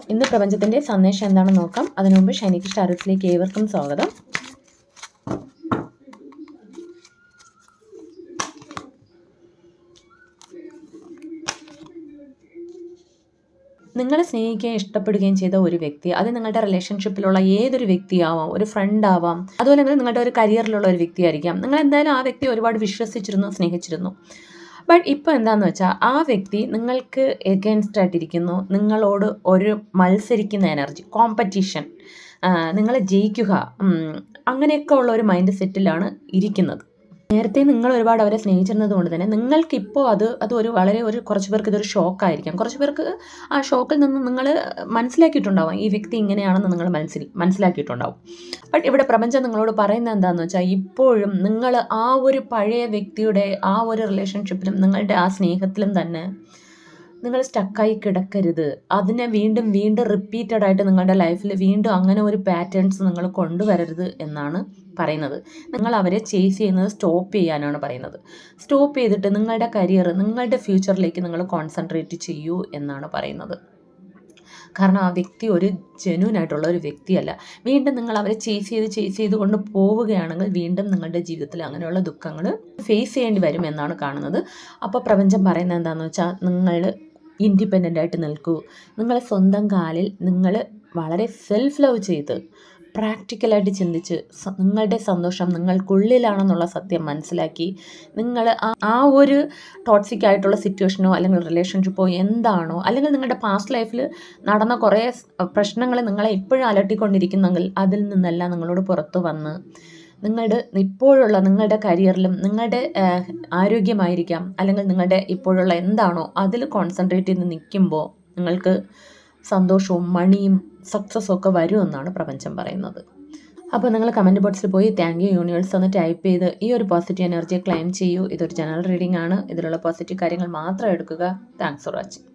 ഇന്ന് പ്രപഞ്ചത്തിൻ്റെ സന്ദേശം എന്താണെന്ന് നോക്കാം. അതിനു മുമ്പ് ഷൈനിക് സ്റ്റാർസിലേക്ക് ഏവർക്കും സ്വാഗതം. നിങ്ങളെ സ്നേഹിക്കുകയും ഇഷ്ടപ്പെടുകയും ചെയ്ത ഒരു വ്യക്തി, അത് നിങ്ങളുടെ റിലേഷൻഷിപ്പിലുള്ള ഏതൊരു വ്യക്തിയാവാം, ഒരു ഫ്രണ്ട് ആവാം, അതുപോലെ നിങ്ങളുടെ ഒരു കരിയറിലുള്ള ഒരു വ്യക്തിയായിരിക്കാം. നിങ്ങൾ എന്തായാലും ആ വ്യക്തി ഒരുപാട് വിശ്വസിച്ചിരുന്നു, സ്നേഹിച്ചിരുന്നു. ബട്ട് ഇപ്പോൾ എന്താണെന്ന് വെച്ചാൽ ആ വ്യക്തി നിങ്ങൾക്ക് എഗെയിൻസ്റ്റ് ആയിട്ടിരിക്കുന്നു. നിങ്ങളോട് ഒരു മത്സരിക്കുന്ന എനർജി, കോമ്പറ്റീഷൻ, നിങ്ങളെ ജയിക്കുക, അങ്ങനെയൊക്കെ ഉള്ള ഒരു മൈൻഡ് സെറ്റിലാണ് ഇരിക്കുന്നത്. നേരത്തെ നിങ്ങൾ ഒരുപാട് അവരെ സ്നേഹിച്ചിരുന്നത് കൊണ്ട് തന്നെ നിങ്ങൾക്കിപ്പോൾ അത് ഒരു കുറച്ച് പേർക്ക് ഇതൊരു ഷോക്കായിരിക്കാം. കുറച്ച് പേർക്ക് ആ ഷോക്കിൽ നിന്ന് നിങ്ങൾ മനസ്സിലാക്കിയിട്ടുണ്ടാവും, ഈ വ്യക്തി ഇങ്ങനെയാണെന്ന് നിങ്ങൾ മനസ്സിലാക്കിയിട്ടുണ്ടാവും. ബട്ട് ഇവിടെ പ്രപഞ്ചം നിങ്ങളോട് പറയുന്നത് എന്താണെന്ന് വെച്ചാൽ, ഇപ്പോഴും നിങ്ങൾ ആ ഒരു പഴയ വ്യക്തിയുടെ ആ ഒരു റിലേഷൻഷിപ്പിലും നിങ്ങളുടെ ആ സ്നേഹത്തിലും തന്നെ നിങ്ങൾ സ്റ്റക്കായി കിടക്കരുത്. അതിനെ വീണ്ടും റിപ്പീറ്റഡ് ആയിട്ട് നിങ്ങളുടെ ലൈഫിൽ വീണ്ടും അങ്ങനെ ഒരു പാറ്റേൺസ് നിങ്ങൾ കൊണ്ടുവരരുത് എന്നാണ് പറയുന്നത്. നിങ്ങൾ അവരെ ചേസ് ചെയ്യുന്നത് സ്റ്റോപ്പ് ചെയ്യാനാണ് പറയുന്നത്. സ്റ്റോപ്പ് ചെയ്തിട്ട് നിങ്ങളുടെ കരിയർ, നിങ്ങളുടെ ഫ്യൂച്ചറിലേക്ക് നിങ്ങൾ കോൺസെൻട്രേറ്റ് ചെയ്യൂ എന്നാണ് പറയുന്നത്. കാരണം ആ വ്യക്തി ഒരു ജെന്യൂൻ ആയിട്ടുള്ള ഒരു വ്യക്തിയല്ല. വീണ്ടും നിങ്ങൾ അവരെ ചേസ് ചെയ്ത് കൊണ്ട് പോവുകയാണെങ്കിൽ വീണ്ടും നിങ്ങളുടെ ജീവിതത്തിൽ അങ്ങനെയുള്ള ദുഃഖങ്ങൾ ഫേസ് ചെയ്യേണ്ടി വരും എന്നാണ് കാണുന്നത്. അപ്പോൾ പ്രപഞ്ചം പറയുന്നത് എന്താണെന്ന് വെച്ചാൽ, നിങ്ങൾ ഇൻഡിപെൻഡൻ്റ് ആയിട്ട് നിൽക്കൂ. നിങ്ങളെ സ്വന്തം കാലിൽ നിങ്ങൾ വളരെ സെൽഫ് ലവ് ചെയ്ത് പ്രാക്ടിക്കലായിട്ട് ചിന്തിച്ച് നിങ്ങളുടെ സന്തോഷം നിങ്ങൾക്കുള്ളിലാണെന്നുള്ള സത്യം മനസ്സിലാക്കി നിങ്ങൾ ആ ഒരു ടോക്സിക് ആയിട്ടുള്ള സിറ്റുവേഷനോ അല്ലെങ്കിൽ റിലേഷൻഷിപ്പോ എന്താണോ, അല്ലെങ്കിൽ നിങ്ങളുടെ പാസ്റ്റ് ലൈഫിൽ നടന്ന കുറേ പ്രശ്നങ്ങൾ നിങ്ങളെ ഇപ്പോഴും അലട്ടിക്കൊണ്ടിരിക്കുന്നെങ്കിൽ അതിൽ നിന്നെല്ലാം നിങ്ങളോട് പുറത്തു വന്ന് ഇപ്പോഴുള്ള നിങ്ങളുടെ കരിയറിലും നിങ്ങളുടെ ആരോഗ്യമായിരിക്കാം, അല്ലെങ്കിൽ നിങ്ങളുടെ ഇപ്പോഴുള്ള എന്താണോ അതിൽ കോൺസെൻട്രേറ്റ് ചെയ്ത് നിൽക്കുമ്പോൾ നിങ്ങൾക്ക് സന്തോഷവും മണിയും സക്സസ്സും ഒക്കെ വരുമെന്നാണ് പ്രപഞ്ചം പറയുന്നത്. അപ്പോൾ നിങ്ങൾ കമൻറ്റ് ബോക്സിൽ പോയി താങ്ക് യു യൂണിവേഴ്സ് എന്ന് ടൈപ്പ് ചെയ്ത് ഈ ഒരു പോസിറ്റീവ് എനർജിയെ ക്ലെയിം ചെയ്യൂ. ഇതൊരു ജനറൽ റീഡിംഗ് ആണ്. ഇതിലുള്ള പോസിറ്റീവ് കാര്യങ്ങൾ മാത്രം എടുക്കുക. Thanks for watching.